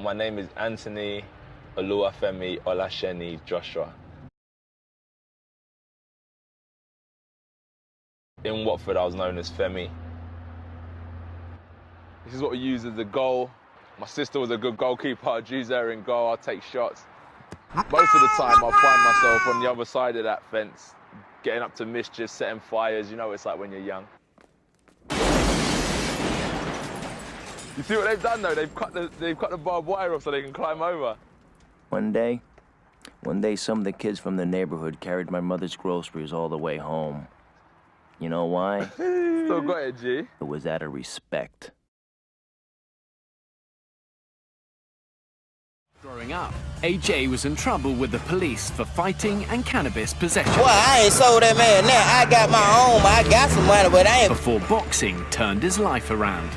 My name is Anthony Oluwafemi Olasheni Joshua. In Watford, I was known as Femi. This is what we use as a goal. My sister was a good goalkeeper. I'd use her in goal. I'd take shots. Most of the time, I'll find myself on the other side of that fence, getting up to mischief, setting fires. You know what it's like when you're young. You see what they've done though? They've cut the barbed wire off so they can climb over. One day, some of the kids from the neighborhood carried my mother's groceries all the way home. You know why? Still got it, G. It was out of respect. Growing up, AJ was in trouble with the police for fighting and cannabis possession. Well, I ain't sold that man now. I got my own, I got some money, but I ain't... Before boxing turned his life around.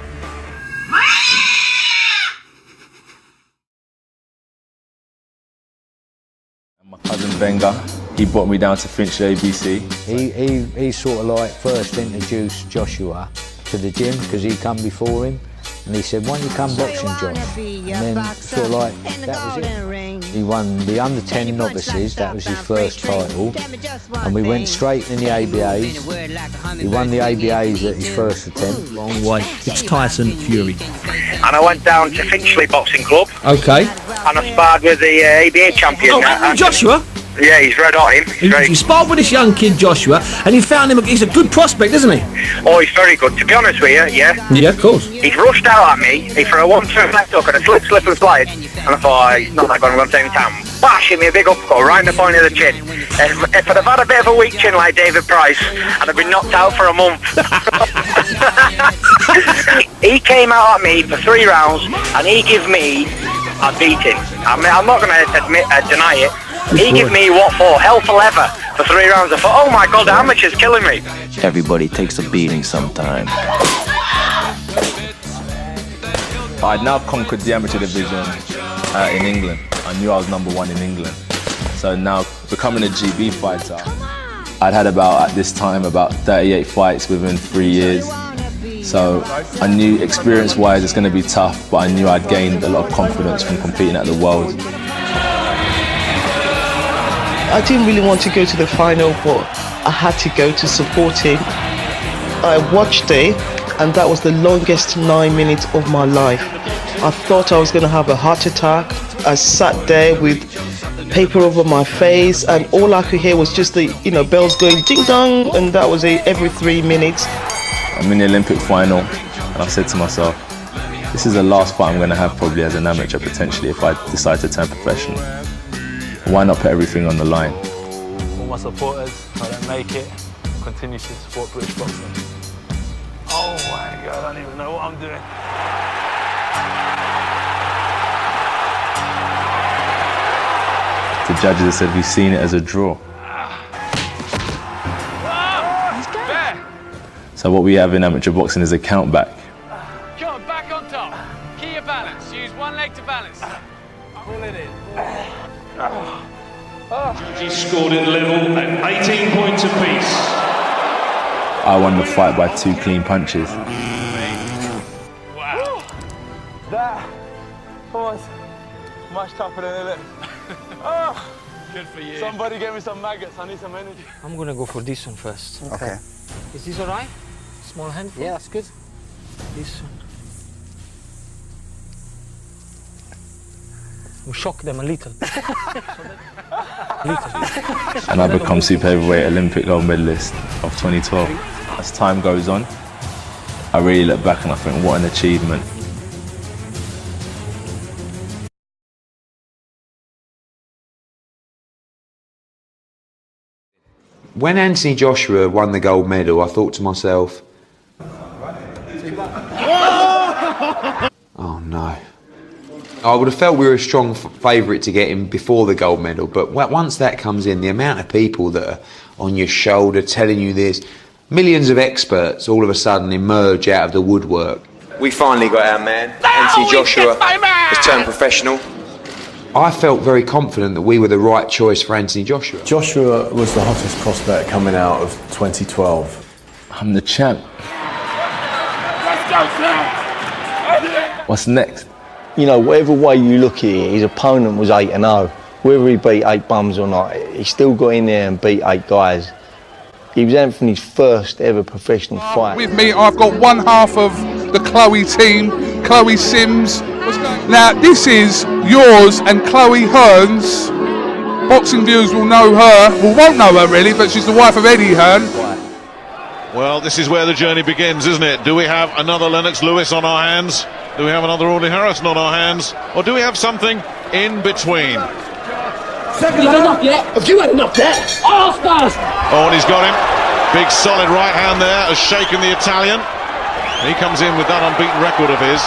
My cousin Benga, he brought me down to Finchley ABC. He sort of like first introduced Joshua to the gym because he come before him, and he said, "Why don't you come boxing, Josh?" And then sort of like that was it. He won the under-10 novices, that was his first title, and we went straight in the ABAs. He won the ABAs at his first attempt. Long way. It's Tyson Fury. And I went down to Finchley Boxing Club. Okay. And I sparred with the ABA champion. Oh, Joshua? Yeah, he's red hot, him. You sparred with this young kid, Joshua, and you found him, he's a good prospect, isn't he? Oh, he's very good. To be honest with you, yeah. Yeah, of course. He's rushed out at me. He threw a 1-2 left hook and a slip and slide. And I thought, he's not that going to take me time. Bash him, me a big uppercut right in the point of the chin. If I'd have had a bit of a weak chin like David Price, I'd have been knocked out for a month. He came out at me for 3 rounds and he gave me a beating. I'm not going to deny it. He gave me what for? Hell for leather for 3 rounds. I thought, oh my God, the amateur's killing me. Everybody takes a beating sometime. I'd now conquered the amateur division in England. I knew I was #1 in England. So now, becoming a GB fighter, I'd had at this time, about 38 fights within 3 years. So I knew experience-wise it's going to be tough, but I knew I'd gained a lot of confidence from competing at the World. I didn't really want to go to the final, but I had to go to support him. I watched it, and that was the longest 9 minutes of my life. I thought I was going to have a heart attack. I sat there with paper over my face, and all I could hear was just the bells going ding dong, and that was it every 3 minutes. I'm in the Olympic final, and I said to myself, this is the last fight I'm going to have probably as an amateur potentially if I decide to turn professional. Why not put everything on the line? All my supporters, if I don't make it, continue to support British boxing. Oh my God, I don't even know what I'm doing. The judges have said we've seen it as a draw. So what we have in amateur boxing is a count back. Come on, back on top. Keep your balance. Use one leg to balance. Pull it in. Judges scored it level at 18 points apiece. I won the fight by 2 clean punches. Wow. That was much tougher than it looked. Oh, good for you. Somebody give me some maggots. I need some energy. I'm gonna go for this one first. Okay. Is this alright? Small handful? Yeah, that's good. This one. We'll shock them a little. And I become super heavyweight Olympic gold medalist of 2012. As time goes on, I really look back and I think, what an achievement. When Anthony Joshua won the gold medal, I thought to myself, oh no. I would have felt we were a strong favourite to get him before the gold medal, but once that comes in, the amount of people that are on your shoulder telling you this, millions of experts all of a sudden emerge out of the woodwork. We finally got our man, Anthony Joshua, has turned professional. I felt very confident that we were the right choice for Anthony Joshua. Joshua was the hottest prospect coming out of 2012. I'm the champ. Let's go, Sam! What's next? you know, whatever way you look at it, his opponent was 8-0. Whether he beat 8 bums or not, he still got in there and beat 8 guys. He was Anthony's first ever professional fight. With me, I've got one half of the Chloe team, Chloe Sims. Now, this is yours and Chloe Hearn's. Boxing viewers will know her, well, won't know her really, but she's the wife of Eddie Hearn. Well, this is where the journey begins, isn't it? Do we have another Lennox Lewis on our hands? Do we have another Audley Harrison on our hands? Or do we have something in between? Second, had enough yet? Have you had enough yet? All stars! Oh, and he's got him. Big solid right hand there has shaken the Italian. He comes in with that unbeaten record of his.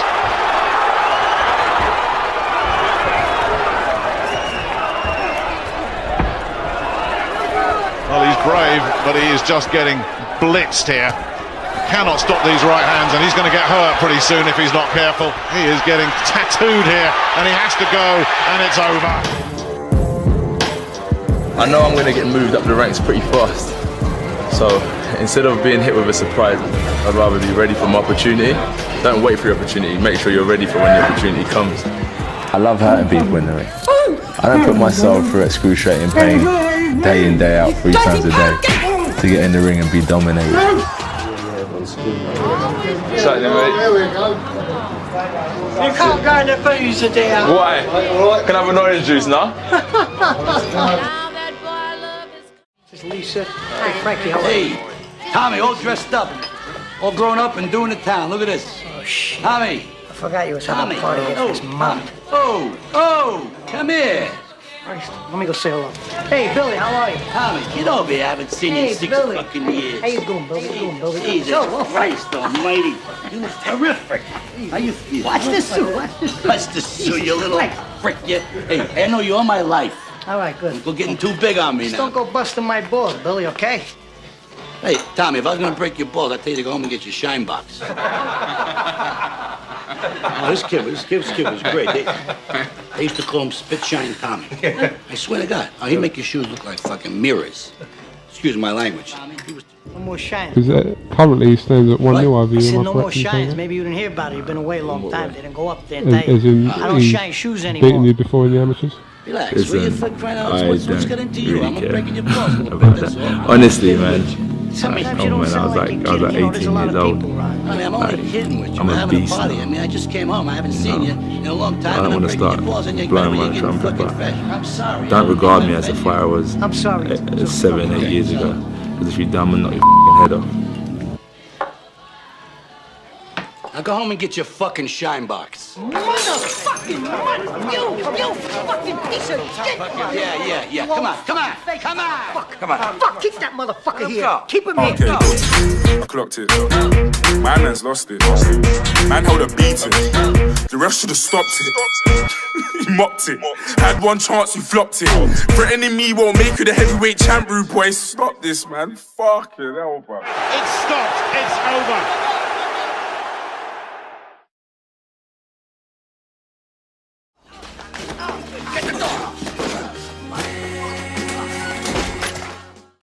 Well, he's brave, but he is just getting blitzed here. Cannot stop these right hands, and he's going to get hurt pretty soon if he's not careful. He is getting tattooed here, and he has to go, and it's over. I know I'm going to get moved up the ranks pretty fast. So instead of being hit with a surprise, I'd rather be ready for my opportunity. Don't wait for your opportunity, make sure you're ready for when the opportunity comes. I love hurting people in the ring. I don't put myself through excruciating pain day in, day out, 3 times a day to get in the ring and be dominated. Certainly, mate. There we go. You can't go in the boozer, dear. Why? Can I have an orange juice now? This is Lisa. Hey, Frankie, how are you? Hey, Tommy, all dressed up, all grown up and doing the town. Look at this. Oh, shit. Tommy. I forgot you was having a party after this month. Oh, come here. Christ, let me go say hello. Hey, Billy, how are you? Tommy, get over here. I haven't seen you in 6 Billy. fucking years. How you doing, Billy? How you doing, Billy? Jesus Christ almighty. You look terrific. How you feel? Watch this suit. Watch this suit. Watch this suit, you little frick. You. Hey, I know you all my life. All right, good. You're getting too big on me Just now. don't go busting my balls, Billy, okay? Hey, Tommy, if I was going to break your balls, I'd tell you to go home and get your shine box. Oh, this kid was great. They used to call him Spit Shine Tommy. I swear to God. Oh, he'd make your shoes look like fucking mirrors. Excuse my language. No more shines. Because currently he stands at 1-0 over I you. said Am I no more correct in saying shines. that? Maybe you didn't hear about it. You've been away a long time. They didn't go up there. As in I don't he's shine shoes beaten anymore. you before in the amateurs? Relax. Listen, Will you fuck crying out? I What's don't got into you? really I'm care breaking your balls a little about bit, that's all. that. Honestly, man. Sometimes you Oh don't man, I sound was like like you're kidding. You know, there's 18 a lot years of old. people around. I mean, I'm only kidding with you. I'm We're a having beast a party. now. I mean, I just came home. I haven't seen you in a long time. I don't and I'm want to breaking start your balls and you're blowing getting my getting trumpet, fucking but fresh. I'm sorry. don't regard me as a fighter I was I'm sorry. 7, 8 years ago. Because if you're dumb and knock your f***ing head off. Now go home and get your fucking shine box. Motherfucking you fucking piece of shit! Yeah. Come on. Fuck, keep that motherfucker here. Keep him here. Okay, I clocked it. My man's lost it. Man held a beating. The ref should have stopped it. He mocked it. Had one chance, he flopped it. Threatening me won't make you the heavyweight champ, rude boy. Stop this, man. Fucking hell, bro. It's stopped. It's over.